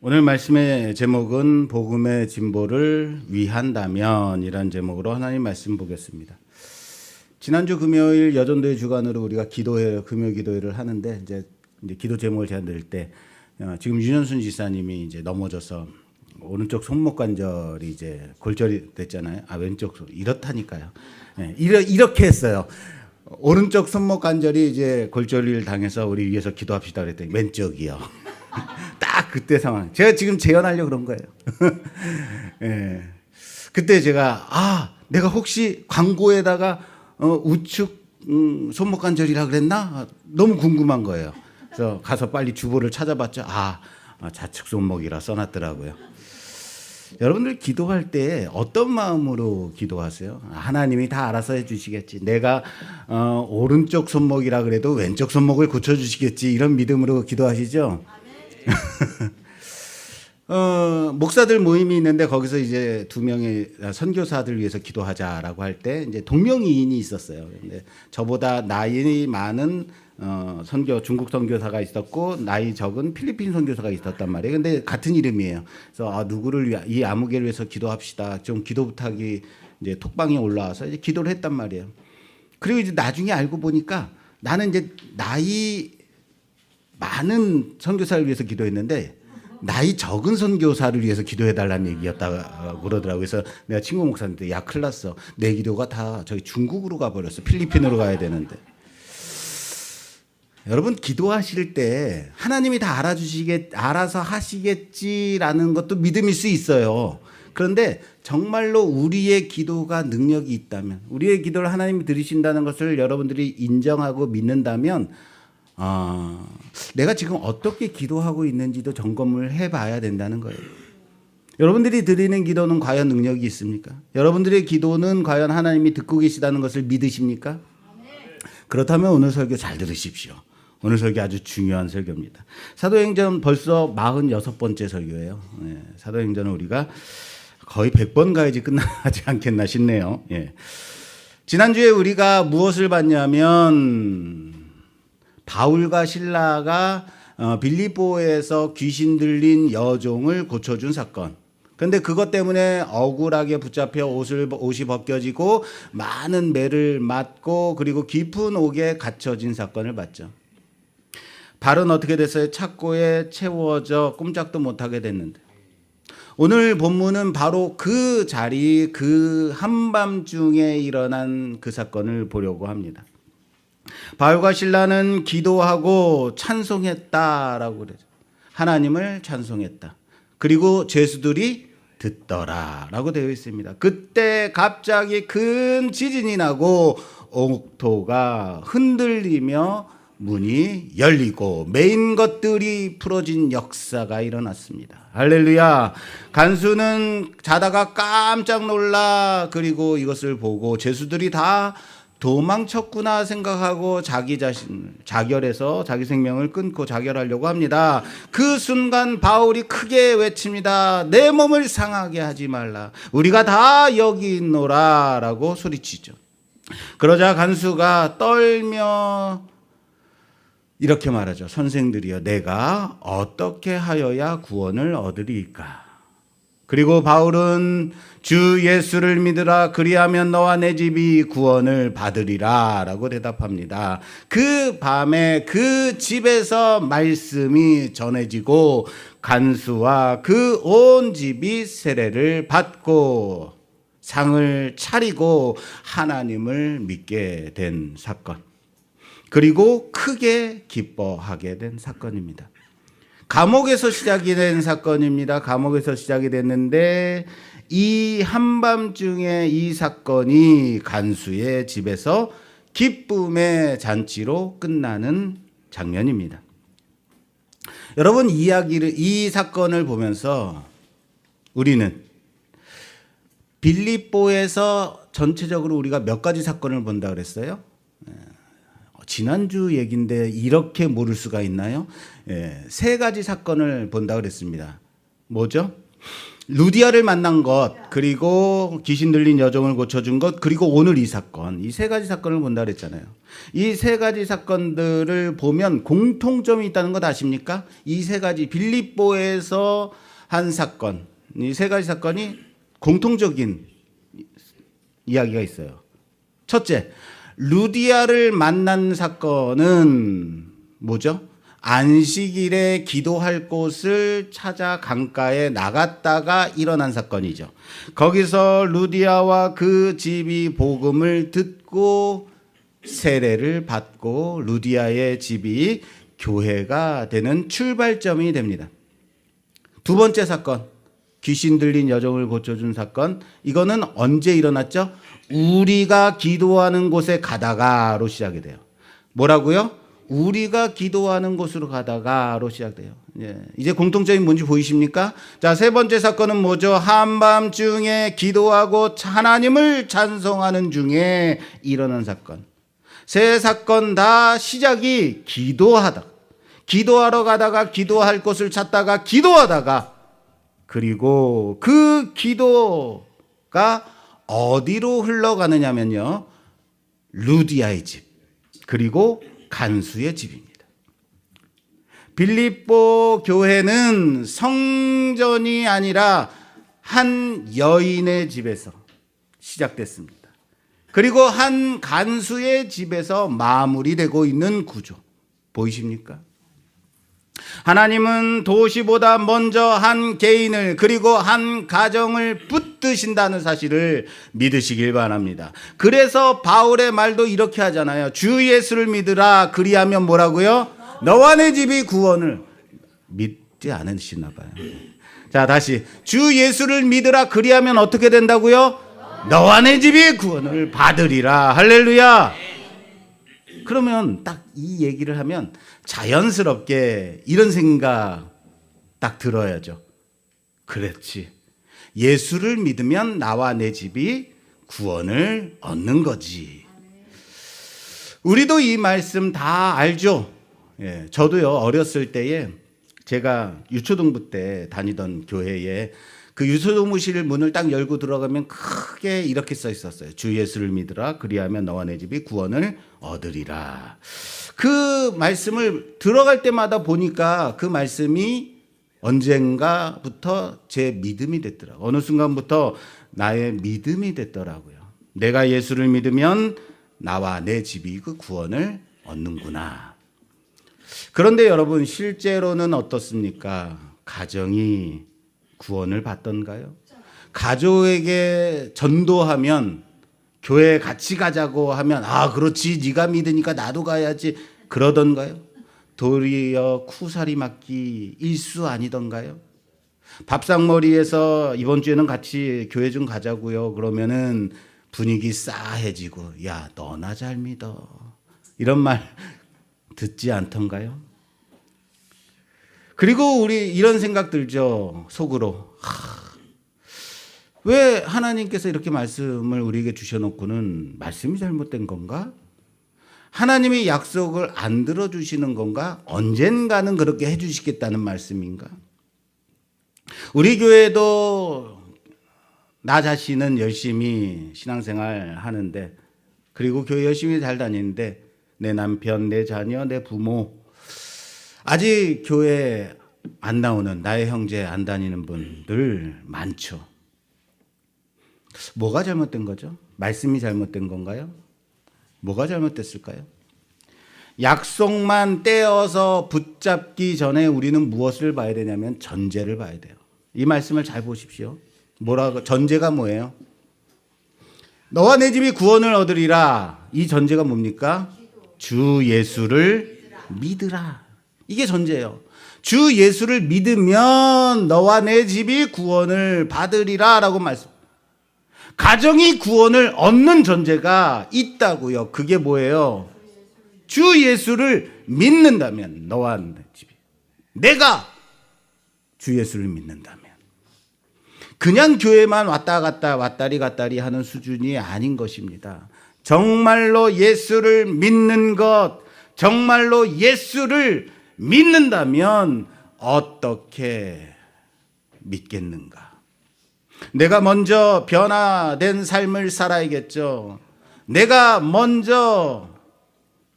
오늘 말씀의 제목은 복음의 진보를 위한다면 이란 제목으로 하나님 말씀 보겠습니다. 지난주 금요일 여전도의 주간으로 우리가 금요 기도회를 하는데 이제 기도 제목을 제가 낼 때 지금 윤현순 지사님이 이제 넘어져서 오른쪽 손목 관절이 이제 골절이 됐잖아요. 왼쪽 이렇다니까요. 네, 이렇게 했어요. 오른쪽 손목 관절이 이제 골절을 당해서 우리 위해서 기도합시다 그랬더니 왼쪽이요. 딱 그때 상황. 제가 지금 재현하려고 그런 거예요. 예. 그때 제가 내가 혹시 광고에다가 우측 손목 관절이라 그랬나? 너무 궁금한 거예요. 그래서 가서 빨리 주보를 찾아봤죠. 좌측 손목이라 써놨더라고요. 여러분들 기도할 때 어떤 마음으로 기도하세요? 하나님이 다 알아서 해주시겠지. 내가 오른쪽 손목이라 그래도 왼쪽 손목을 고쳐주시겠지. 이런 믿음으로 기도하시죠? 목사들 모임이 있는데 거기서 이제 2명의 선교사들 위해서 기도하자라고 할 때 이제 동명이인이 있었어요. 근데 저보다 나이 많은 중국 선교사가 있었고 나이 적은 필리핀 선교사가 있었단 말이에요. 근데 같은 이름이에요. 그래서 누구를 이 아무개를 위해서 기도합시다. 좀 기도 부탁이 이제 톡방에 올라와서 이제 기도를 했단 말이에요. 그리고 이제 나중에 알고 보니까 나는 이제 나이 많은 선교사를 위해서 기도했는데 나이 적은 선교사를 위해서 기도해달라는 얘기였다고 그러더라고요. 그래서 내가 친구 목사한테 큰일 났어. 내 기도가 다 저기 중국으로 가버렸어. 필리핀으로 가야 되는데. 여러분 기도하실 때 하나님이 다 알아서 하시겠지라는 것도 믿음일 수 있어요. 그런데 정말로 우리의 기도가 능력이 있다면, 우리의 기도를 하나님이 들으신다는 것을 여러분들이 인정하고 믿는다면 내가 지금 어떻게 기도하고 있는지도 점검을 해봐야 된다는 거예요. 여러분들이 드리는 기도는 과연 능력이 있습니까? 여러분들의 기도는 과연 하나님이 듣고 계시다는 것을 믿으십니까? 그렇다면 오늘 설교 잘 들으십시오. 오늘 설교 아주 중요한 설교입니다. 사도행전 벌써 46번째 설교예요. 사도행전은 우리가 거의 100번 가야지 끝나지 않겠나 싶네요. 지난주에 우리가 무엇을 봤냐면 바울과 실라가 빌립보에서 귀신 들린 여종을 고쳐준 사건. 그런데 그것 때문에 억울하게 붙잡혀 옷이 벗겨지고 많은 매를 맞고 그리고 깊은 옥에 갇혀진 사건을 봤죠. 발은 어떻게 됐어요? 착고에 채워져 꼼짝도 못하게 됐는데 오늘 본문은 바로 그 자리 그 한밤중에 일어난 그 사건을 보려고 합니다. 바울과 실라는 기도하고 찬송했다라고 그러죠. 하나님을 찬송했다. 그리고 죄수들이 듣더라라고 되어 있습니다. 그때 갑자기 큰 지진이 나고 옥토가 흔들리며 문이 열리고 메인 것들이 풀어진 역사가 일어났습니다. 할렐루야. 간수는 자다가 깜짝 놀라 그리고 이것을 보고 죄수들이 다 도망쳤구나 생각하고 자기 자신을 자결해서 자기 생명을 끊고 자결하려고 합니다. 그 순간 바울이 크게 외칩니다. 내 몸을 상하게 하지 말라. 우리가 다 여기 있노라 라고 소리치죠. 그러자 간수가 떨며 이렇게 말하죠. 선생들이여 내가 어떻게 하여야 구원을 얻으리까? 그리고 바울은 주 예수를 믿으라 그리하면 너와 내 집이 구원을 받으리라 라고 대답합니다. 그 밤에 그 집에서 말씀이 전해지고 간수와 그 온 집이 세례를 받고 상을 차리고 하나님을 믿게 된 사건. 그리고 크게 기뻐하게 된 사건입니다. 감옥에서 시작이 된 사건입니다. 감옥에서 시작이 됐는데 이 한밤중에 이 사건이 간수의 집에서 기쁨의 잔치로 끝나는 장면입니다. 여러분 이 사건을 보면서 우리는 빌립보에서 전체적으로 우리가 몇 가지 사건을 본다 그랬어요? 지난주 얘기인데 이렇게 모를 수가 있나요? 3가지 사건을 본다 그랬습니다. 뭐죠? 루디아를 만난 것, 그리고 귀신 들린 여종을 고쳐준 것, 그리고 오늘 이 사건, 이 세 가지 사건을 본다 그랬잖아요. 이 세 가지 사건들을 보면 공통점이 있다는 것 아십니까? 이 세 가지 빌립보에서 한 사건, 이 세 가지 사건이 공통적인 이야기가 있어요. 첫째, 루디아를 만난 사건은 뭐죠? 안식일에 기도할 곳을 찾아 강가에 나갔다가 일어난 사건이죠. 거기서 루디아와 그 집이 복음을 듣고 세례를 받고 루디아의 집이 교회가 되는 출발점이 됩니다. 두 번째 사건, 귀신 들린 여종을 고쳐준 사건, 이거는 언제 일어났죠? 우리가 기도하는 곳에 가다가로 시작이 돼요. 뭐라고요? 우리가 기도하는 곳으로 가다가로 시작돼요. 예. 이제 공통점이 뭔지 보이십니까? 자, 세 번째 사건은 뭐죠? 한밤중에 기도하고 하나님을 찬송하는 중에 일어난 사건. 세 사건 다 시작이 기도하러 가다가 기도할 곳을 찾다가 기도하다가, 그리고 그 기도가 어디로 흘러가느냐면요, 루디아의 집, 그리고 간수의 집입니다. 빌립보 교회는 성전이 아니라 한 여인의 집에서 시작됐습니다. 그리고 한 간수의 집에서 마무리되고 있는 구조 보이십니까? 하나님은 도시보다 먼저 한 개인을, 그리고 한 가정을 붙드신다는 사실을 믿으시길 바랍니다. 그래서 바울의 말도 이렇게 하잖아요. 주 예수를 믿으라. 그리하면 뭐라고요? 너와 내 집이 구원을. 믿지 않으시나 봐요. 자, 다시. 주 예수를 믿으라. 그리하면 어떻게 된다고요? 너와 내 집이 구원을 받으리라. 할렐루야. 그러면 딱 이 얘기를 하면 자연스럽게 이런 생각 딱 들어야죠. 그렇지. 예수를 믿으면 나와 내 집이 구원을 얻는 거지. 우리도 이 말씀 다 알죠. 예, 저도요, 어렸을 때에 제가 유초등부 때 다니던 교회에 그 유초동무실 문을 딱 열고 들어가면 크게 이렇게 써 있었어요. 주 예수를 믿으라. 그리하면 너와 내 집이 구원을 얻으리라. 그 말씀을 들어갈 때마다 보니까 그 말씀이 언젠가부터 제 믿음이 됐더라고요. 어느 순간부터 나의 믿음이 됐더라고요. 내가 예수를 믿으면 나와 내 집이 그 구원을 얻는구나. 그런데 여러분, 실제로는 어떻습니까? 가정이 구원을 받던가요? 가족에게 전도하면, 교회 같이 가자고 하면 아 그렇지, 네가 믿으니까 나도 가야지 그러던가요? 도리어 쿠사리 맞기 일수 아니던가요? 밥상머리에서 이번 주에는 같이 교회 좀 가자고요. 그러면은 분위기 싸해지고 야 너나 잘 믿어, 이런 말 듣지 않던가요? 그리고 우리 이런 생각 들죠. 속으로 왜 하나님께서 이렇게 말씀을 우리에게 주셔놓고는 말씀이 잘못된 건가? 하나님이 약속을 안 들어주시는 건가? 언젠가는 그렇게 해주시겠다는 말씀인가? 우리 교회도 나 자신은 열심히 신앙생활 하는데, 그리고 교회 열심히 잘 다니는데 내 남편, 내 자녀, 내 부모, 아직 교회 안 나오는 나의 형제 안 다니는 분들 많죠. 뭐가 잘못된 거죠? 말씀이 잘못된 건가요? 뭐가 잘못됐을까요? 약속만 떼어서 붙잡기 전에 우리는 무엇을 봐야 되냐면 전제를 봐야 돼요. 이 말씀을 잘 보십시오. 뭐라고? 전제가 뭐예요? 너와 내 집이 구원을 얻으리라. 이 전제가 뭡니까? 주 예수를 믿으라. 이게 전제예요. 주 예수를 믿으면 너와 내 집이 구원을 받으리라 라고 말씀. 가정이 구원을 얻는 전제가 있다고요. 그게 뭐예요? 주 예수를 믿는다면, 너와 내 집이, 내가 주 예수를 믿는다면, 그냥 교회만 왔다 갔다 왔다리 갔다리 하는 수준이 아닌 것입니다. 정말로 예수를 믿는 것, 정말로 예수를 믿는다면 어떻게 믿겠는가? 내가 먼저 변화된 삶을 살아야겠죠. 내가 먼저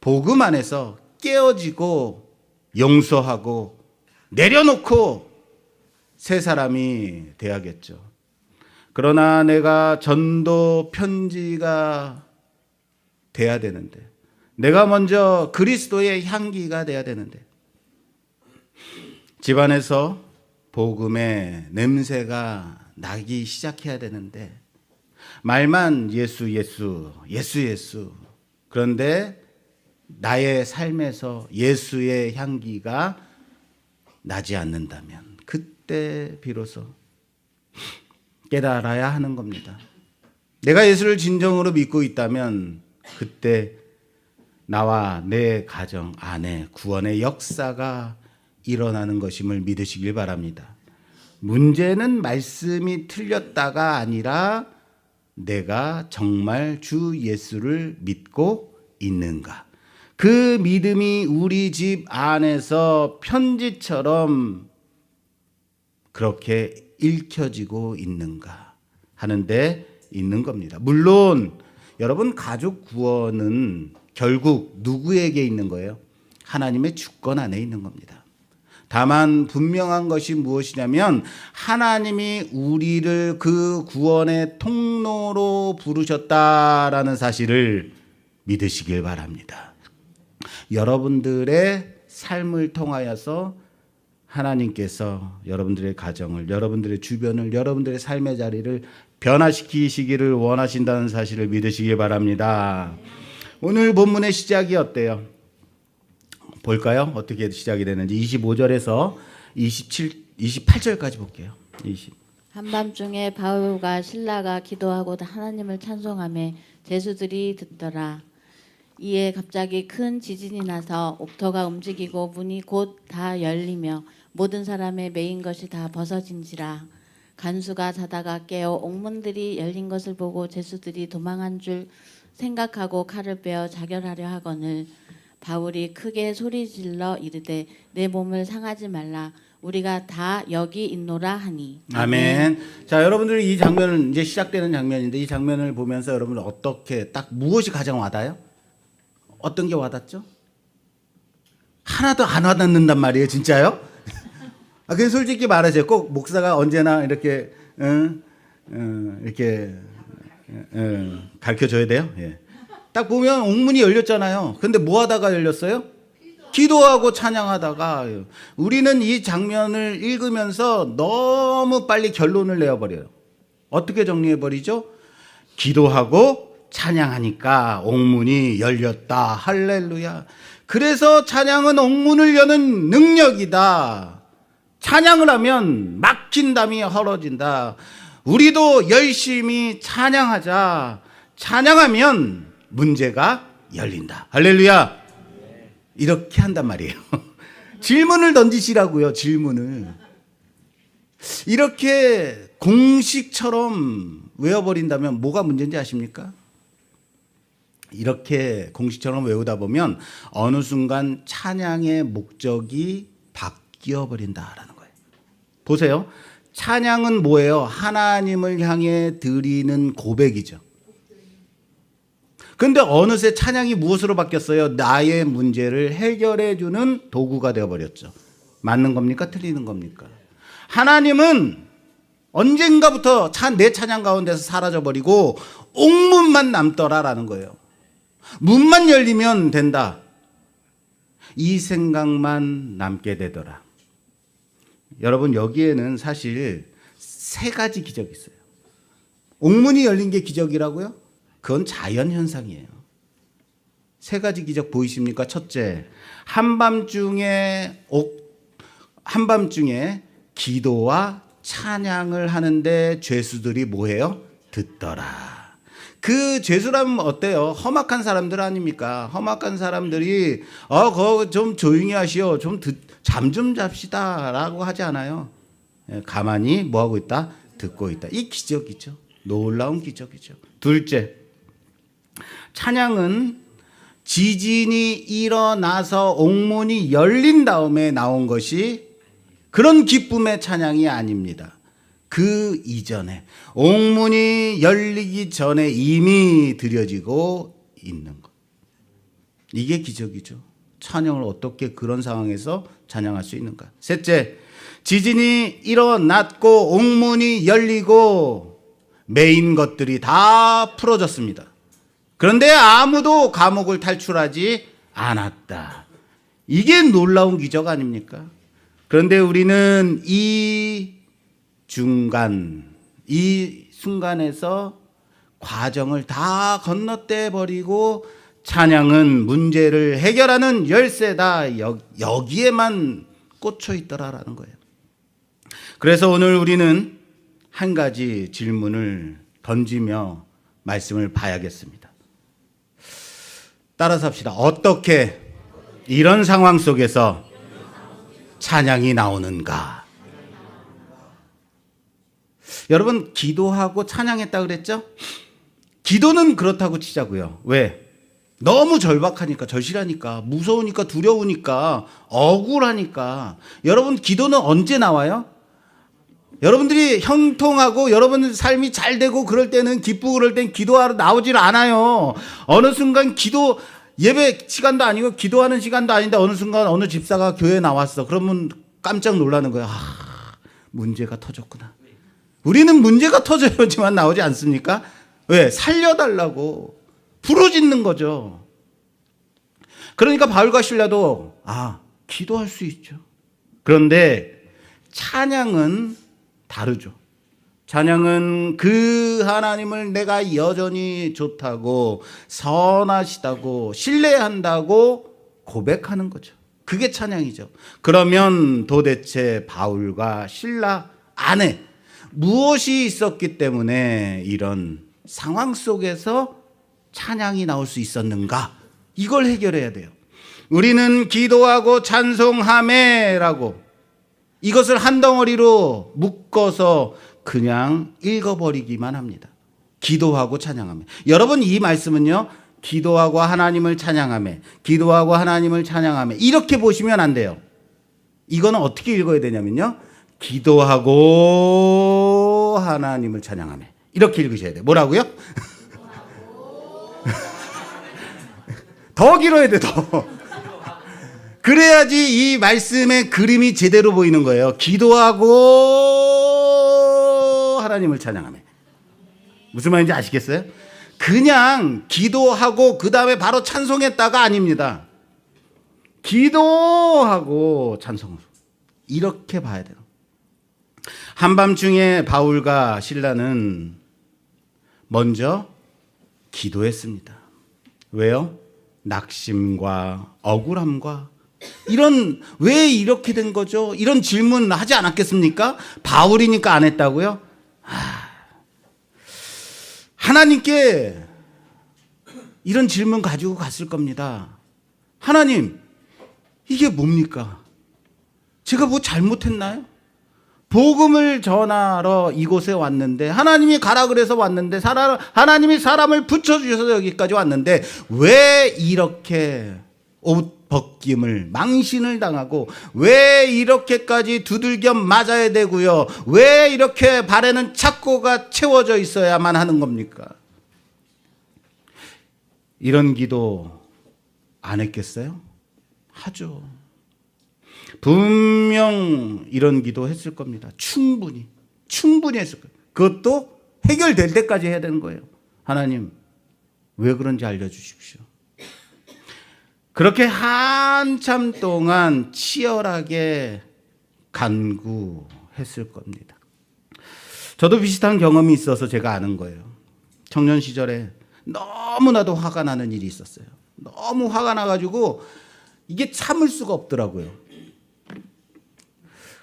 복음 안에서 깨어지고 용서하고 내려놓고 새 사람이 돼야겠죠. 그러나 내가 전도 편지가 돼야 되는데, 내가 먼저 그리스도의 향기가 돼야 되는데, 집안에서 복음의 냄새가 나기 시작해야 되는데, 말만 예수 예수 예수 예수, 그런데 나의 삶에서 예수의 향기가 나지 않는다면 그때 비로소 깨달아야 하는 겁니다. 내가 예수를 진정으로 믿고 있다면 그때 나와 내 가정 안에 구원의 역사가 일어나는 것임을 믿으시길 바랍니다. 문제는 말씀이 틀렸다가 아니라 내가 정말 주 예수를 믿고 있는가? 그 믿음이 우리 집 안에서 편지처럼 그렇게 읽혀지고 있는가 하는데 있는 겁니다. 물론 여러분, 가족 구원은 결국 누구에게 있는 거예요? 하나님의 주권 안에 있는 겁니다. 다만 분명한 것이 무엇이냐면 하나님이 우리를 그 구원의 통로로 부르셨다라는 사실을 믿으시길 바랍니다. 여러분들의 삶을 통하여서 하나님께서 여러분들의 가정을, 여러분들의 주변을, 여러분들의 삶의 자리를 변화시키시기를 원하신다는 사실을 믿으시길 바랍니다. 오늘 본문의 시작이 어때요? 볼까요? 어떻게 시작이 되는지. 25절에서 28절까지 볼게요. 한밤중에 바울과 실라가 기도하고 하나님을 찬송하며 제수들이 듣더라. 이에 갑자기 큰 지진이 나서 옥토가 움직이고 문이 곧 다 열리며 모든 사람의 매인 것이 다 벗어진지라. 간수가 자다가 깨어 옥문들이 열린 것을 보고 제수들이 도망한 줄 생각하고 칼을 빼어 자결하려 하거늘 바울이 크게 소리질러 이르되 내 몸을 상하지 말라. 우리가 다 여기 있노라 하니. 아멘. 자, 여러분들이 이 장면은 이제 시작되는 장면인데, 이 장면을 보면서 여러분 어떻게, 딱 무엇이 가장 와닿아요? 어떤 게 와닿죠? 하나도 안 와닿는단 말이에요. 진짜요? 그냥 솔직히 말하세요. 꼭 목사가 언제나 이렇게 이렇게 가르쳐줘야 돼요. 예. 딱 보면 옥문이 열렸잖아요. 근데 뭐 하다가 열렸어요? 기도하고 찬양하다가. 우리는 이 장면을 읽으면서 너무 빨리 결론을 내어버려요. 어떻게 정리해버리죠? 기도하고 찬양하니까 옥문이 열렸다. 할렐루야. 그래서 찬양은 옥문을 여는 능력이다. 찬양을 하면 막힌 담이 헐어진다. 우리도 열심히 찬양하자. 찬양하면 문제가 열린다. 할렐루야. 이렇게 한단 말이에요. 질문을 던지시라고요. 질문을. 이렇게 공식처럼 외워버린다면 뭐가 문제인지 아십니까? 이렇게 공식처럼 외우다 보면 어느 순간 찬양의 목적이 바뀌어버린다라는 거예요. 보세요. 찬양은 뭐예요? 하나님을 향해 드리는 고백이죠. 근데 어느새 찬양이 무엇으로 바뀌었어요? 나의 문제를 해결해주는 도구가 되어버렸죠. 맞는 겁니까? 틀리는 겁니까? 하나님은 언젠가부터 내 찬양 가운데서 사라져버리고 옥문만 남더라라는 거예요. 문만 열리면 된다. 이 생각만 남게 되더라. 여러분, 여기에는 사실 세 가지 기적이 있어요. 옥문이 열린 게 기적이라고요? 그건 자연현상이에요. 세 가지 기적 보이십니까? 첫째, 한밤중에 기도와 찬양을 하는데 죄수들이 뭐해요? 듣더라. 그 죄수라면 어때요? 험악한 사람들 아닙니까? 험악한 사람들이 그거 좀 조용히 하시오. 잠 좀 잡시다 라고 하지 않아요. 가만히 뭐하고 있다? 듣고 있다. 이 기적이죠. 놀라운 기적이죠. 둘째, 찬양은 지진이 일어나서 옥문이 열린 다음에 나온 것이 그런 기쁨의 찬양이 아닙니다. 그 이전에 옥문이 열리기 전에 이미 드려지고 있는 것. 이게 기적이죠. 찬양을 어떻게 그런 상황에서 찬양할 수 있는가. 셋째, 지진이 일어났고 옥문이 열리고 메인 것들이 다 풀어졌습니다. 그런데 아무도 감옥을 탈출하지 않았다. 이게 놀라운 기적 아닙니까? 그런데 우리는 이 중간, 이 순간에서 과정을 다 건너뛰어 버리고 찬양은 문제를 해결하는 열쇠다. 여기에만 꽂혀 있더라라는 거예요. 그래서 오늘 우리는 한 가지 질문을 던지며 말씀을 봐야겠습니다. 따라서 합시다. 어떻게 이런 상황 속에서 찬양이 나오는가? 여러분, 기도하고 찬양했다 그랬죠? 기도는 그렇다고 치자고요. 왜? 너무 절박하니까, 절실하니까, 무서우니까, 두려우니까, 억울하니까. 여러분, 기도는 언제 나와요? 여러분들이 형통하고 여러분 삶이 잘 되고 그럴 때는 기쁘고 그럴 땐 기도하러 나오질 않아요. 어느 순간 기도 예배 시간도 아니고 기도하는 시간도 아닌데 어느 순간 어느 집사가 교회에 나왔어. 그러면 깜짝 놀라는 거야. 문제가 터졌구나. 우리는 문제가 터져야지만 나오지 않습니까? 왜? 살려달라고 부르짖는 거죠. 그러니까 바울과 실라도 기도할 수 있죠. 그런데 찬양은 다르죠. 찬양은 그 하나님을 내가 여전히 좋다고, 선하시다고, 신뢰한다고 고백하는 거죠. 그게 찬양이죠. 그러면 도대체 바울과 실라 안에 무엇이 있었기 때문에 이런 상황 속에서 찬양이 나올 수 있었는가? 이걸 해결해야 돼요. 우리는 기도하고 찬송하매라고 이것을 한 덩어리로 묶어서 그냥 읽어버리기만 합니다. 기도하고 찬양하매. 여러분, 이 말씀은요, 기도하고 하나님을 찬양하매, 기도하고 하나님을 찬양하매 이렇게 보시면 안 돼요. 이거는 어떻게 읽어야 되냐면요, 기도하고 하나님을 찬양하매 이렇게 읽으셔야 돼요. 뭐라고요? 더 길어야 돼, 더. 그래야지 이 말씀의 그림이 제대로 보이는 거예요. 기도하고 하나님을 찬양하며. 무슨 말인지 아시겠어요? 그냥 기도하고 그 다음에 바로 찬송했다가 아닙니다. 기도하고 찬송으로 이렇게 봐야 돼요. 한밤중에 바울과 실라는 먼저 기도했습니다. 왜요? 낙심과 억울함과 왜 이렇게 된 거죠? 이런 질문 하지 않았겠습니까? 바울이니까 안 했다고요? 하나님께 이런 질문 가지고 갔을 겁니다. 하나님, 이게 뭡니까? 제가 뭐 잘못했나요? 복음을 전하러 이곳에 왔는데, 하나님이 가라 그래서 왔는데, 하나님이 사람을 붙여주셔서 여기까지 왔는데, 왜 이렇게 옷 벗김을, 망신을 당하고, 왜 이렇게까지 두들겨 맞아야 되고요? 왜 이렇게 발에는 착고가 채워져 있어야만 하는 겁니까? 이런 기도 안 했겠어요? 하죠. 분명 이런 기도 했을 겁니다. 충분히 했을 거예요. 그것도 해결될 때까지 해야 되는 거예요. 하나님, 왜 그런지 알려주십시오. 그렇게 한참 동안 치열하게 간구했을 겁니다. 저도 비슷한 경험이 있어서 제가 아는 거예요. 청년 시절에 너무나도 화가 나는 일이 있었어요. 너무 화가 나가지고 이게 참을 수가 없더라고요.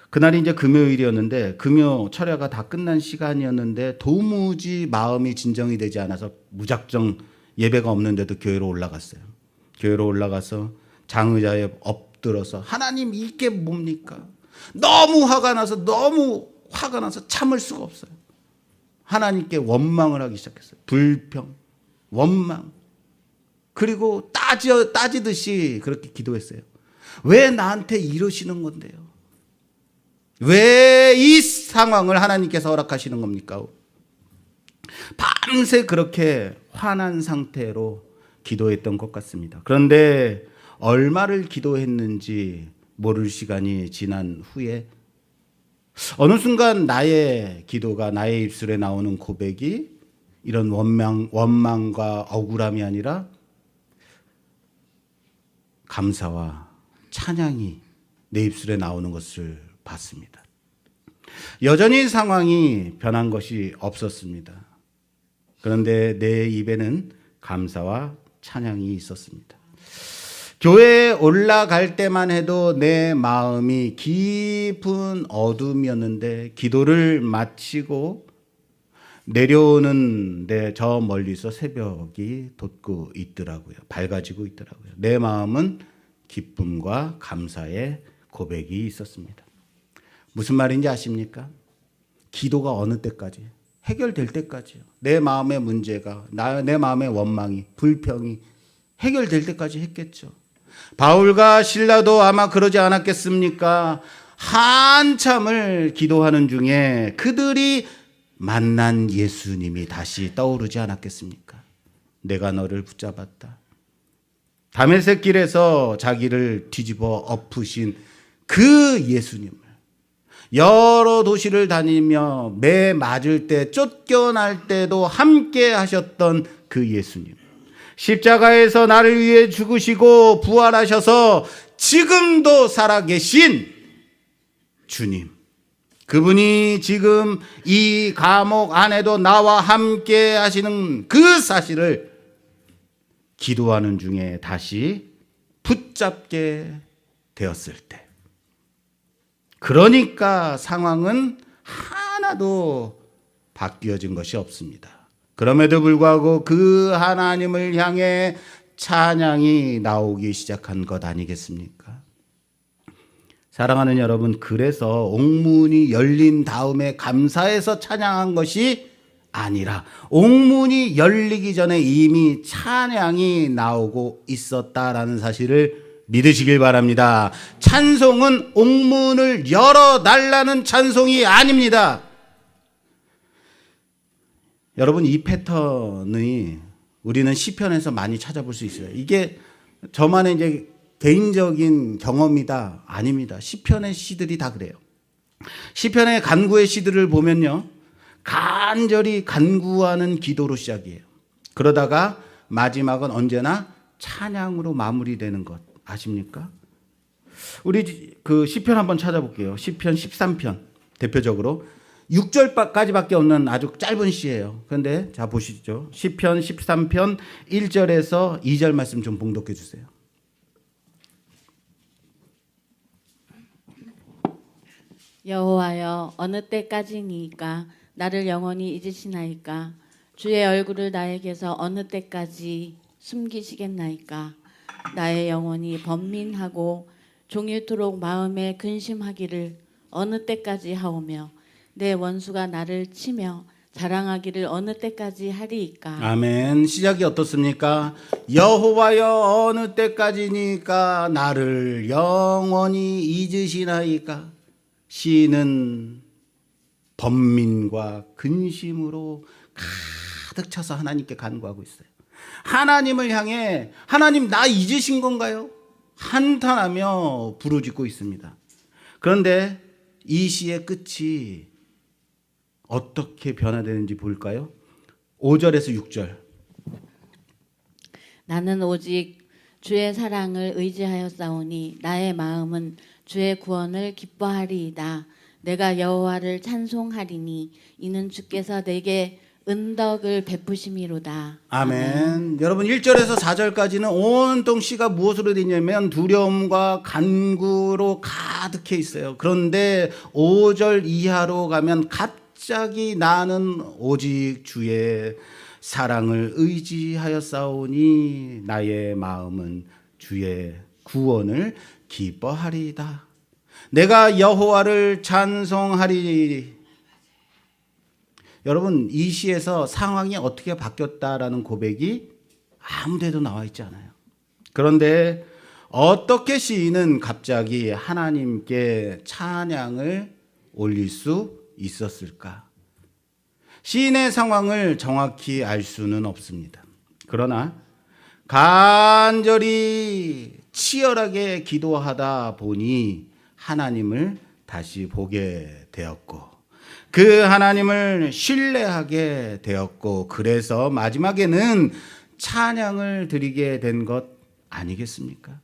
그날이 이제 금요일이었는데, 금요 철야가 다 끝난 시간이었는데 도무지 마음이 진정이 되지 않아서 무작정 예배가 없는데도 교회로 올라갔어요. 교회로 올라가서 장의자에 엎드려서, 하나님, 이게 뭡니까? 너무 화가 나서 참을 수가 없어요. 하나님께 원망을 하기 시작했어요. 불평, 원망. 그리고 따지듯이 그렇게 기도했어요. 왜 나한테 이러시는 건데요? 왜 이 상황을 하나님께서 허락하시는 겁니까? 밤새 그렇게 화난 상태로 기도했던 것 같습니다. 그런데 얼마를 기도했는지 모를 시간이 지난 후에 어느 순간 나의 기도가, 나의 입술에 나오는 고백이 이런 원망과 억울함이 아니라 감사와 찬양이 내 입술에 나오는 것을 봤습니다. 여전히 상황이 변한 것이 없었습니다. 그런데 내 입에는 감사와 찬양이 있었습니다. 교회에 올라갈 때만 해도 내 마음이 깊은 어둠이었는데 기도를 마치고 내려오는데 저 멀리서 새벽이 돋고 있더라고요. 밝아지고 있더라고요. 내 마음은 기쁨과 감사의 고백이 있었습니다. 무슨 말인지 아십니까? 기도가 어느 때까지? 해결될 때까지요. 내 마음의 문제가, 내 마음의 원망이, 불평이 해결될 때까지 했겠죠. 바울과 실라도 아마 그러지 않았겠습니까? 한참을 기도하는 중에 그들이 만난 예수님이 다시 떠오르지 않았겠습니까? 내가 너를 붙잡았다. 다메섹 길에서 자기를 뒤집어 엎으신 그 예수님을 여러 도시를 다니며 매 맞을 때 쫓겨날 때도 함께 하셨던 그 예수님, 십자가에서 나를 위해 죽으시고 부활하셔서 지금도 살아계신 주님, 그분이 지금 이 감옥 안에도 나와 함께 하시는 그 사실을 기도하는 중에 다시 붙잡게 되었을 때, 그러니까 상황은 하나도 바뀌어진 것이 없습니다. 그럼에도 불구하고 그 하나님을 향해 찬양이 나오기 시작한 것 아니겠습니까? 사랑하는 여러분, 그래서 옥문이 열린 다음에 감사해서 찬양한 것이 아니라 옥문이 열리기 전에 이미 찬양이 나오고 있었다라는 사실을 믿으시길 바랍니다. 찬송은 옥문을 열어달라는 찬송이 아닙니다. 여러분, 이 패턴이 우리는 시편에서 많이 찾아볼 수 있어요. 이게 저만의 이제 개인적인 경험이다 아닙니다. 시편의 시들이 다 그래요. 시편의 간구의 시들을 보면요, 간절히 간구하는 기도로 시작이에요. 그러다가 마지막은 언제나 찬양으로 마무리되는 것 아십니까? 우리 그 시편 한번 찾아볼게요. 시편 13편 대표적으로 6절까지밖에 없는 아주 짧은 시예요. 그런데 자 보시죠. 시편 13편 1절에서 2절 말씀 좀 봉독해 주세요. 여호와여, 어느 때까지니까 나를 영원히 잊으시나이까? 주의 얼굴을 나에게서 어느 때까지 숨기시겠나이까? 나의 영혼이 번민하고 종일토록 마음에 근심하기를 어느 때까지 하오며 내 원수가 나를 치며 자랑하기를 어느 때까지 하리이까? 아멘. 시작이 어떻습니까? 여호와여, 어느 때까지니까 나를 영원히 잊으시나이까? 시인은 번민과 근심으로 가득 차서 하나님께 간구하고 있어요. 하나님을 향해 하나님 나 잊으신 건가요? 한탄하며 부르짖고 있습니다. 그런데 이 시의 끝이 어떻게 변화되는지 볼까요? 5절에서 6절. 나는 오직 주의 사랑을 의지하였사오니 나의 마음은 주의 구원을 기뻐하리이다. 내가 여호와를 찬송하리니 이는 주께서 내게 은덕을 베푸심이로다. 아멘. 여러분 1절에서 4절까지는 온통 시가 무엇으로 되냐면 두려움과 간구로 가득해 있어요. 그런데 5절 이하로 가면 갑자기 나는 오직 주의 사랑을 의지하였사오니 나의 마음은 주의 구원을 기뻐하리이다. 내가 여호와를 찬송하리. 여러분, 이 시에서 상황이 어떻게 바뀌었다라는 고백이 아무 데도 나와 있지 않아요. 그런데 어떻게 시인은 갑자기 하나님께 찬양을 올릴 수 있었을까? 시인의 상황을 정확히 알 수는 없습니다. 그러나 간절히 치열하게 기도하다 보니 하나님을 다시 보게 되었고, 그 하나님을 신뢰하게 되었고, 그래서 마지막에는 찬양을 드리게 된 것 아니겠습니까?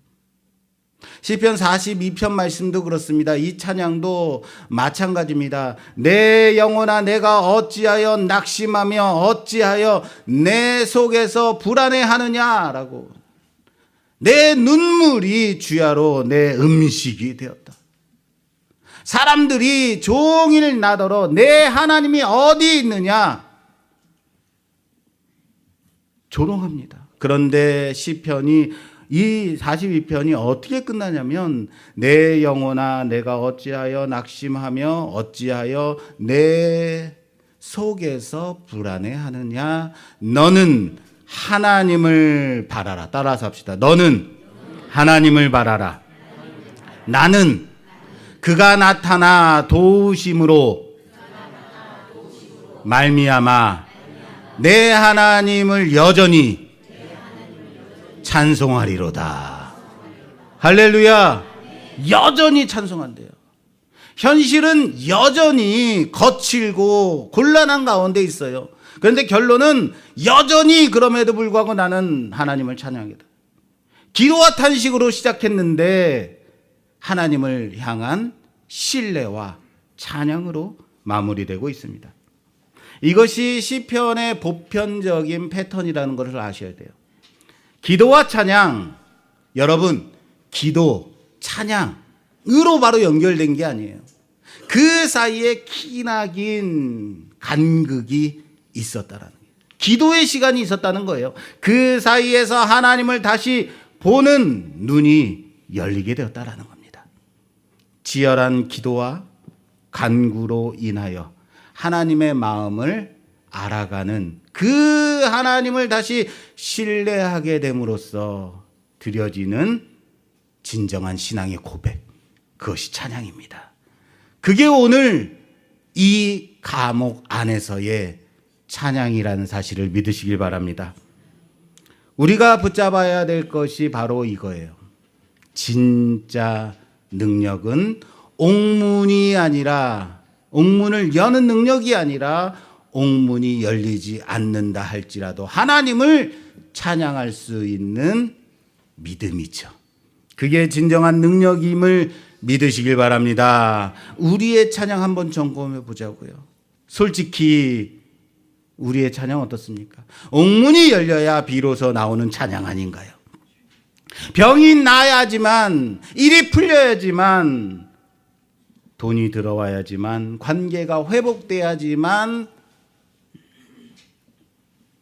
시편 42편 말씀도 그렇습니다. 이 찬양도 마찬가지입니다. 내 영혼아 내가 어찌하여 낙심하며 어찌하여 내 속에서 불안해하느냐라고. 내 눈물이 주야로 내 음식이 되었다. 사람들이 종일 나더러 내 하나님이 어디 있느냐 조롱합니다. 그런데 시편이 이 42편이 어떻게 끝나냐면 내 영혼아 내가 어찌하여 낙심하며 어찌하여 내 속에서 불안해하느냐. 너는 하나님을 바라라. 따라서 합시다. 너는 하나님을 바라라. 나는 그가 나타나 도우심으로 말미암아 내 하나님을 여전히 찬송하리로다. 할렐루야. 여전히 찬송한대요. 현실은 여전히 거칠고 곤란한 가운데 있어요. 그런데 결론은 여전히 그럼에도 불구하고 나는 하나님을 찬양하겠다. 기도와 탄식으로 시작했는데 하나님을 향한 신뢰와 찬양으로 마무리되고 있습니다. 이것이 시편의 보편적인 패턴이라는 것을 아셔야 돼요. 기도와 찬양, 여러분, 기도, 찬양으로 바로 연결된 게 아니에요. 그 사이에 기나긴 간극이 있었다라는 거예요. 기도의 시간이 있었다는 거예요. 그 사이에서 하나님을 다시 보는 눈이 열리게 되었다라는 겁니다. 치열한 기도와 간구로 인하여 하나님의 마음을 알아가는 그 하나님을 다시 신뢰하게 됨으로써 드려지는 진정한 신앙의 고백, 그것이 찬양입니다. 그게 오늘 이 과목 안에서의 찬양이라는 사실을 믿으시길 바랍니다. 우리가 붙잡아야 될 것이 바로 이거예요. 진짜 능력은 옥문이 아니라, 옥문을 여는 능력이 아니라 옥문이 열리지 않는다 할지라도 하나님을 찬양할 수 있는 믿음이죠. 그게 진정한 능력임을 믿으시길 바랍니다. 우리의 찬양 한번 점검해 보자고요. 솔직히 우리의 찬양 어떻습니까? 옥문이 열려야 비로소 나오는 찬양 아닌가요? 병이 나야지만, 일이 풀려야지만, 돈이 들어와야지만, 관계가 회복돼야지만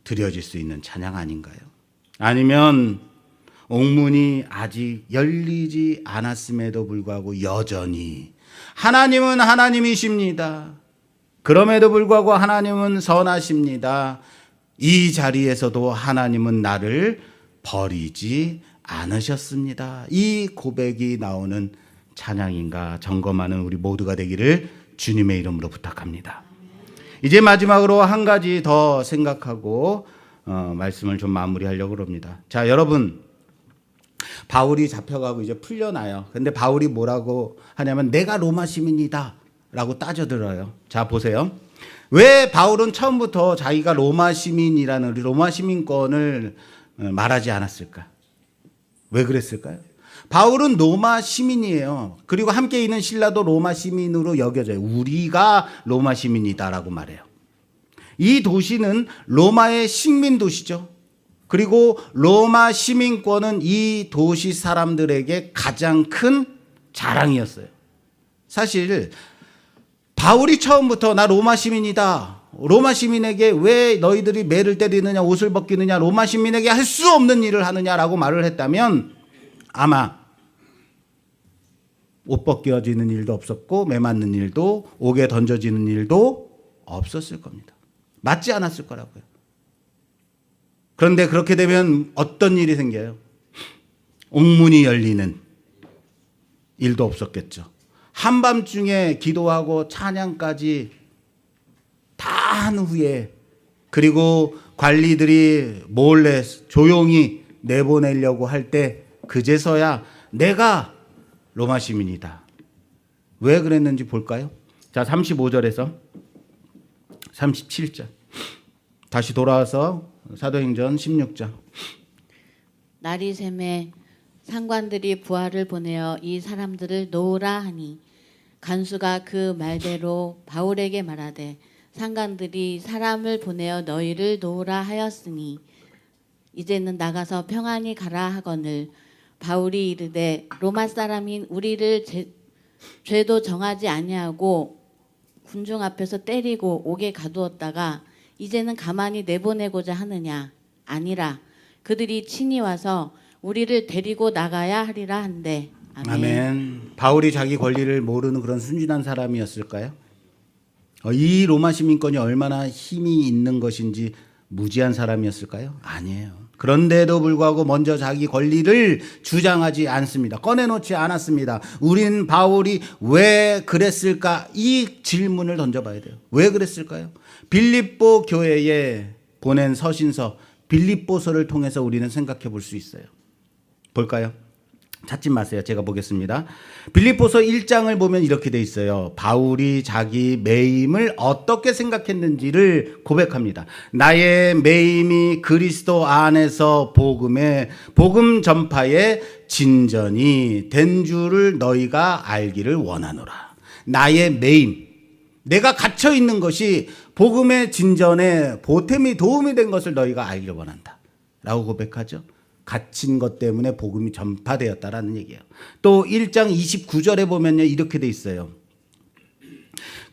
드려질 수 있는 찬양 아닌가요? 아니면 옥문이 아직 열리지 않았음에도 불구하고 여전히 하나님은 하나님이십니다. 그럼에도 불구하고 하나님은 선하십니다. 이 자리에서도 하나님은 나를 버리지 않으셨습니다. 이 고백이 나오는 찬양인가 점검하는 우리 모두가 되기를 주님의 이름으로 부탁합니다. 이제 마지막으로 한 가지 더 생각하고 말씀을 좀 마무리하려고 합니다. 자, 여러분, 바울이 잡혀가고 이제 풀려나요. 근데 바울이 뭐라고 하냐면 내가 로마 시민이다 라고 따져들어요. 자, 보세요. 왜 바울은 처음부터 자기가 로마 시민이라는 로마 시민권을 말하지 않았을까? 왜 그랬을까요? 바울은 로마 시민이에요. 그리고 함께 있는 실라도 로마 시민으로 여겨져요. 우리가 로마 시민이다라고 말해요. 이 도시는 로마의 식민 도시죠. 그리고 로마 시민권은 이 도시 사람들에게 가장 큰 자랑이었어요. 사실 바울이 처음부터 나 로마 시민이다. 로마 시민에게 왜 너희들이 매를 때리느냐, 옷을 벗기느냐, 로마 시민에게 할 수 없는 일을 하느냐라고 말을 했다면 아마 옷 벗겨지는 일도 없었고 매 맞는 일도, 옥에 던져지는 일도 없었을 겁니다. 맞지 않았을 거라고요. 그런데 그렇게 되면 어떤 일이 생겨요? 옥문이 열리는 일도 없었겠죠. 한밤중에 기도하고 찬양까지 한 후에, 그리고 관리들이 몰래 조용히 내보내려고 할 때 그제서야 내가 로마 시민이다. 왜 그랬는지 볼까요? 자, 35절에서 37절. 다시 돌아와서 사도행전 16장. 날이 새매 상관들이 부하를 보내어 이 사람들을 놓으라 하니 간수가 그 말대로 바울에게 말하되 상관들이 사람을 보내어 너희를 놓으라 하였으니 이제는 나가서 평안히 가라 하거늘 바울이 이르되 로마 사람인 우리를 죄도 정하지 아니하고 군중 앞에서 때리고 옥에 가두었다가 이제는 가만히 내보내고자 하느냐? 아니라 그들이 친히 와서 우리를 데리고 나가야 하리라 한대. 아멘. 아멘. 바울이 자기 권리를 모르는 그런 순진한 사람이었을까요? 이 로마 시민권이 얼마나 힘이 있는 것인지 무지한 사람이었을까요? 아니에요. 그런데도 불구하고 먼저 자기 권리를 주장하지 않습니다. 꺼내놓지 않았습니다. 우린 바울이 왜 그랬을까? 이 질문을 던져봐야 돼요. 왜 그랬을까요? 빌립보 교회에 보낸 서신서 빌립보서를 통해서 우리는 생각해 볼 수 있어요. 볼까요? 찾지 마세요. 제가 보겠습니다. 빌립보서 1장을 보면 이렇게 돼 있어요. 바울이 자기 매임을 어떻게 생각했는지를 고백합니다. 나의 매임이 그리스도 안에서 복음 전파의 진전이 된 줄을 너희가 알기를 원하노라. 나의 매임, 내가 갇혀 있는 것이 복음의 진전에 보탬이 도움이 된 것을 너희가 알기를 원한다. 라고 고백하죠. 갇힌 것 때문에 복음이 전파되었다라는 얘기예요. 또 1장 29절에 보면요, 이렇게 돼 있어요.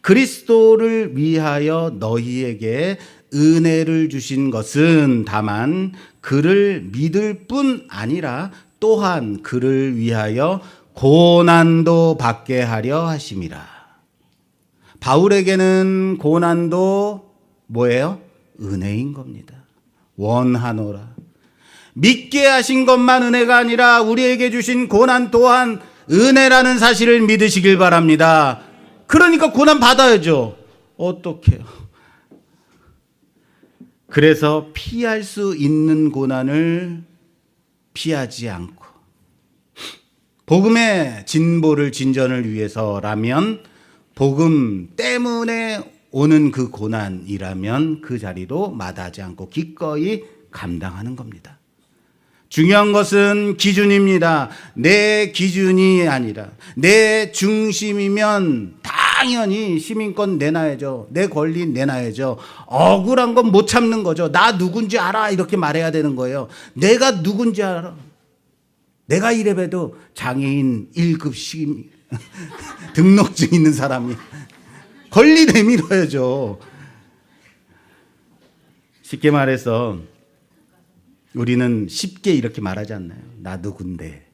그리스도를 위하여 너희에게 은혜를 주신 것은 다만 그를 믿을 뿐 아니라 또한 그를 위하여 고난도 받게 하려 하심이라. 바울에게는 고난도 뭐예요? 은혜인 겁니다. 원하노라. 믿게 하신 것만 은혜가 아니라 우리에게 주신 고난 또한 은혜라는 사실을 믿으시길 바랍니다. 그러니까 고난 받아야죠. 어떡해요? 그래서 피할 수 있는 고난을 피하지 않고 복음의 진전을 위해서라면, 복음 때문에 오는 그 고난이라면 그 자리도 마다하지 않고 기꺼이 감당하는 겁니다. 중요한 것은 기준입니다. 내 기준이 아니라 내 중심이면 당연히 시민권 내놔야죠. 내 권리 내놔야죠. 억울한 건 못 참는 거죠. 나 누군지 알아, 이렇게 말해야 되는 거예요. 내가 누군지 알아. 내가 이래봬도 장애인 1급 시민 등록증 있는 사람이 권리 내밀어야죠. 쉽게 말해서 우리는 쉽게 이렇게 말하지 않나요? 나 누군데.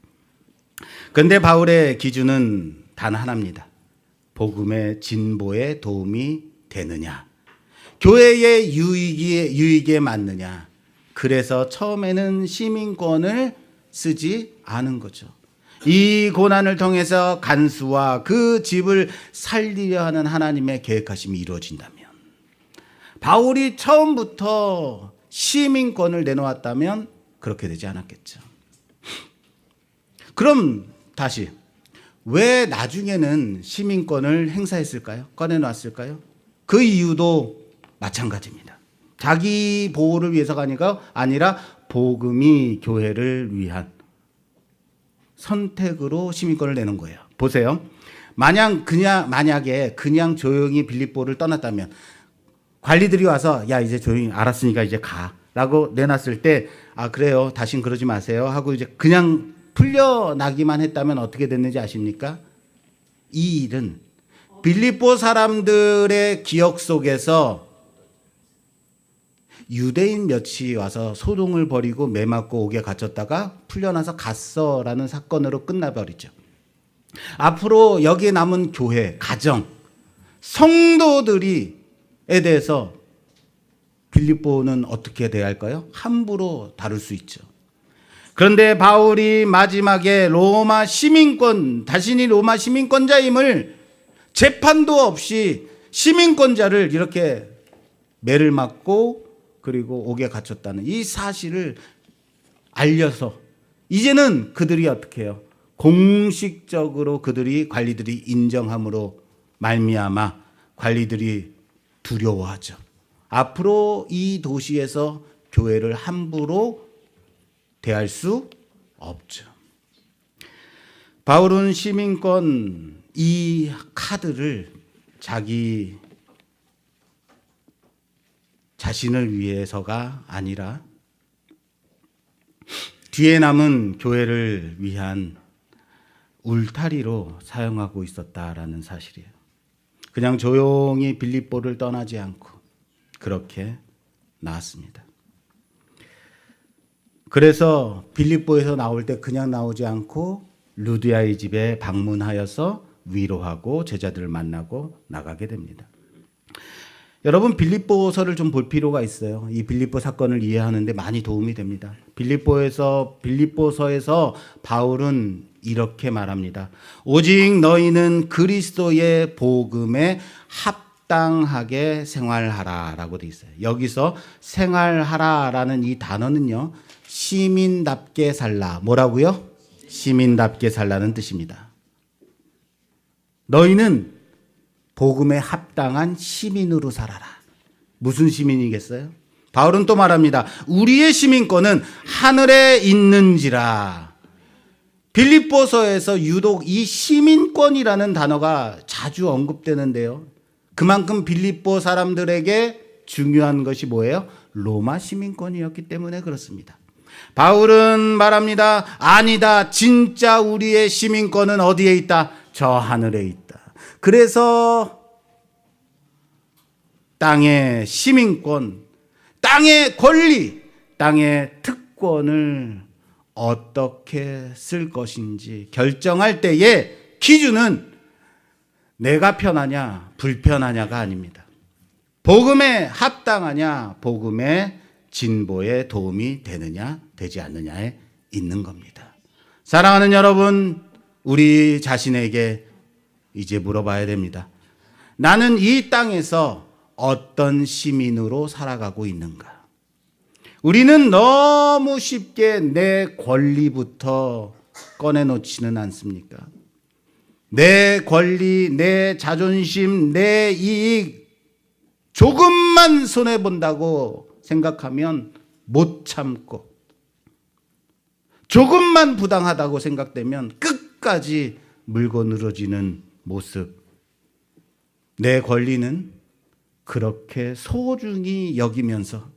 그런데 바울의 기준은 단 하나입니다. 복음의 진보에 도움이 되느냐, 교회의 유익에 맞느냐. 그래서 처음에는 시민권을 쓰지 않은 거죠. 이 고난을 통해서 간수와 그 집을 살리려 하는 하나님의 계획하심이 이루어진다면, 바울이 처음부터 시민권을 내놓았다면 그렇게 되지 않았겠죠. 그럼 다시 왜 나중에는 시민권을 행사했을까요? 꺼내놨을까요? 그 이유도 마찬가지입니다. 자기 보호를 위해서가 아니라 복음이 교회를 위한 선택으로 시민권을 내는 거예요. 보세요. 만약에 그냥 조용히 빌립보를 떠났다면, 관리들이 와서 야 이제 조용히 알았으니까 이제 가라고 내놨을 때, 아 그래요, 다신 그러지 마세요 하고 이제 그냥 풀려나기만 했다면 어떻게 됐는지 아십니까? 이 일은 빌립보 사람들의 기억 속에서 유대인 몇이 와서 소동을 벌이고 매맞고 옥에 갇혔다가 풀려나서 갔어라는 사건으로 끝나버리죠. 앞으로 여기에 남은 교회, 가정, 성도들이 에 대해서 빌립보는 어떻게 대할까요? 함부로 다룰 수 있죠. 그런데 바울이 마지막에 자신이 로마 시민권자임을 재판도 없이 시민권자를 이렇게 매를 맞고 그리고 옥에 갇혔다는 이 사실을 알려서 이제는 그들이 어떻게 해요? 공식적으로 관리들이 인정함으로 말미암아 관리들이 두려워하죠. 앞으로 이 도시에서 교회를 함부로 대할 수 없죠. 바울은 시민권 이 카드를 자기 자신을 위해서가 아니라 뒤에 남은 교회를 위한 울타리로 사용하고 있었다라는 사실이에요. 그냥 조용히 빌립보를 떠나지 않고 그렇게 나왔습니다. 그래서 빌립보에서 나올 때 그냥 나오지 않고 루디아의 집에 방문하여서 위로하고 제자들을 만나고 나가게 됩니다. 여러분 빌립보서를 좀 볼 필요가 있어요. 이 빌립보 사건을 이해하는 데 많이 도움이 됩니다. 빌립보서에서 바울은 이렇게 말합니다. 오직 너희는 그리스도의 복음에 합당하게 생활하라라고 돼 있어요. 여기서 생활하라라는 이 단어는요. 시민답게 살라. 뭐라고요? 시민답게 살라는 뜻입니다. 너희는 복음에 합당한 시민으로 살아라. 무슨 시민이겠어요? 바울은 또 말합니다. 우리의 시민권은 하늘에 있는지라. 빌립보서에서 유독 이 시민권이라는 단어가 자주 언급되는데요. 그만큼 빌립보 사람들에게 중요한 것이 뭐예요? 로마 시민권이었기 때문에 그렇습니다. 바울은 말합니다. 아니다. 진짜 우리의 시민권은 어디에 있다? 저 하늘에 있다. 그래서 땅의 시민권, 땅의 권리, 땅의 특권을 어떻게 쓸 것인지 결정할 때의 기준은 내가 편하냐 불편하냐가 아닙니다. 복음에 합당하냐 복음의 진보에 도움이 되느냐 되지 않느냐에 있는 겁니다. 사랑하는 여러분, 우리 자신에게 이제 물어봐야 됩니다. 나는 이 땅에서 어떤 시민으로 살아가고 있는가? 우리는 너무 쉽게 내 권리부터 꺼내놓지는 않습니까? 내 권리, 내 자존심, 내 이익 조금만 손해본다고 생각하면 못 참고 조금만 부당하다고 생각되면 끝까지 물고 늘어지는 모습. 내 권리는 그렇게 소중히 여기면서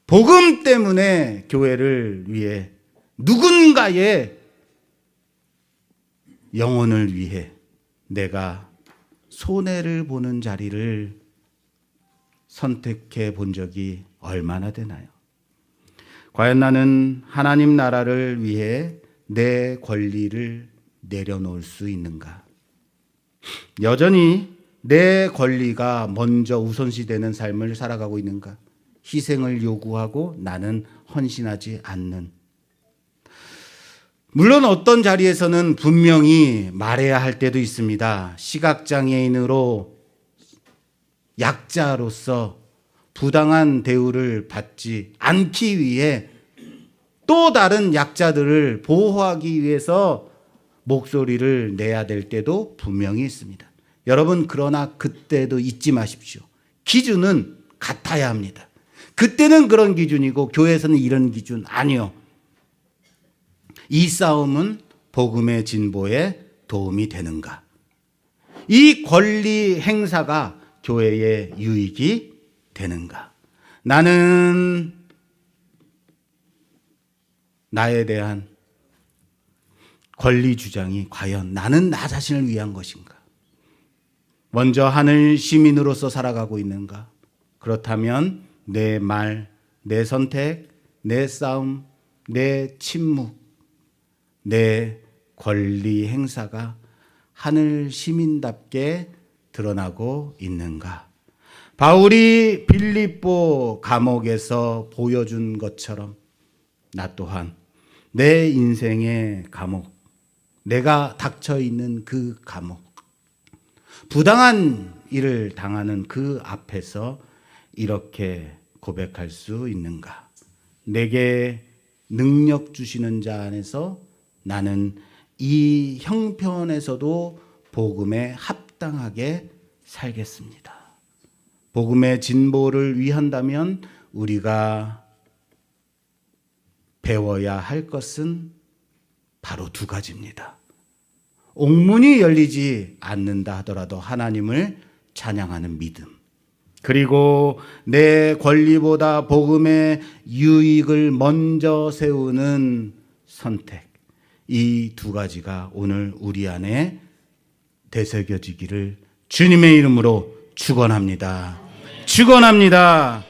복음 때문에 교회를 위해 누군가의 영혼을 위해 내가 손해를 보는 자리를 선택해 본 적이 얼마나 되나요? 과연 나는 하나님 나라를 위해 내 권리를 내려놓을 수 있는가? 여전히 내 권리가 먼저 우선시되는 삶을 살아가고 있는가? 희생을 요구하고 나는 헌신하지 않는. 물론 어떤 자리에서는 분명히 말해야 할 때도 있습니다. 시각장애인으로 약자로서 부당한 대우를 받지 않기 위해 또 다른 약자들을 보호하기 위해서 목소리를 내야 될 때도 분명히 있습니다. 여러분, 그러나 그때도 잊지 마십시오. 기준은 같아야 합니다. 그때는 그런 기준이고 교회에서는 이런 기준 아니요. 이 싸움은 복음의 진보에 도움이 되는가? 이 권리 행사가 교회의 유익이 되는가? 나는 나에 대한 권리 주장이 과연 나는 나 자신을 위한 것인가? 먼저 하늘 시민으로서 살아가고 있는가? 그렇다면 내 말, 내 선택, 내 싸움, 내 침묵, 내 권리 행사가 하늘 시민답게 드러나고 있는가? 바울이 빌립보 감옥에서 보여준 것처럼 나 또한 내 인생의 감옥, 내가 닥쳐 있는 그 감옥, 부당한 일을 당하는 그 앞에서 이렇게 고백할 수 있는가? 내게 능력 주시는 자 안에서 나는 이 형편에서도 복음에 합당하게 살겠습니다. 복음의 진보를 위한다면 우리가 배워야 할 것은 바로 두 가지입니다. 옥문이 열리지 않는다 하더라도 하나님을 찬양하는 믿음. 그리고 내 권리보다 복음의 유익을 먼저 세우는 선택. 이 두 가지가 오늘 우리 안에 되새겨지기를 주님의 이름으로 축원합니다. 축원합니다.